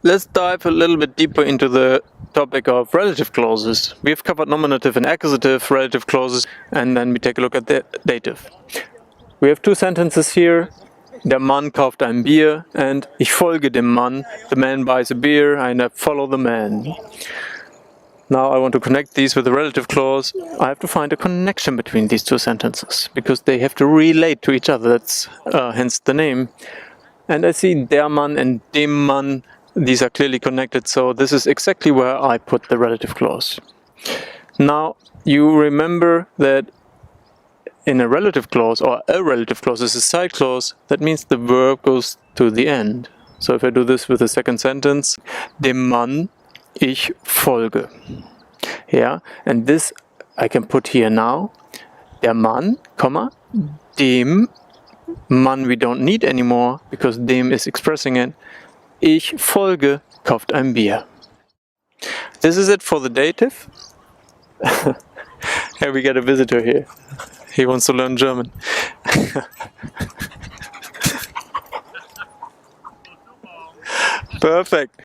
Let's dive a little bit deeper into the topic of relative clauses. We've covered nominative and accusative relative clauses, and then we take a look at the dative. We have two sentences here. Der Mann kauft ein Bier, and ich folge dem Mann. The man buys a beer, and I follow the man. Now I want to connect these with a relative clause. I have to find a connection between these two sentences, because they have to relate to each other. That's hence the name. And I see der Mann and dem Mann. These are clearly connected, so this is exactly where I put the relative clause. Now, you remember that in a relative clause, or a relative clause is a side clause, that means the verb goes to the end. So if I do this with the second sentence, dem Mann ich folge. Yeah, and this I can put here now. Der Mann, comma, dem Mann we don't need anymore, because dem is expressing it. Ich folge, kauft ein Bier. This is it for the dative. Here we get a visitor here. He wants to learn German. Perfect.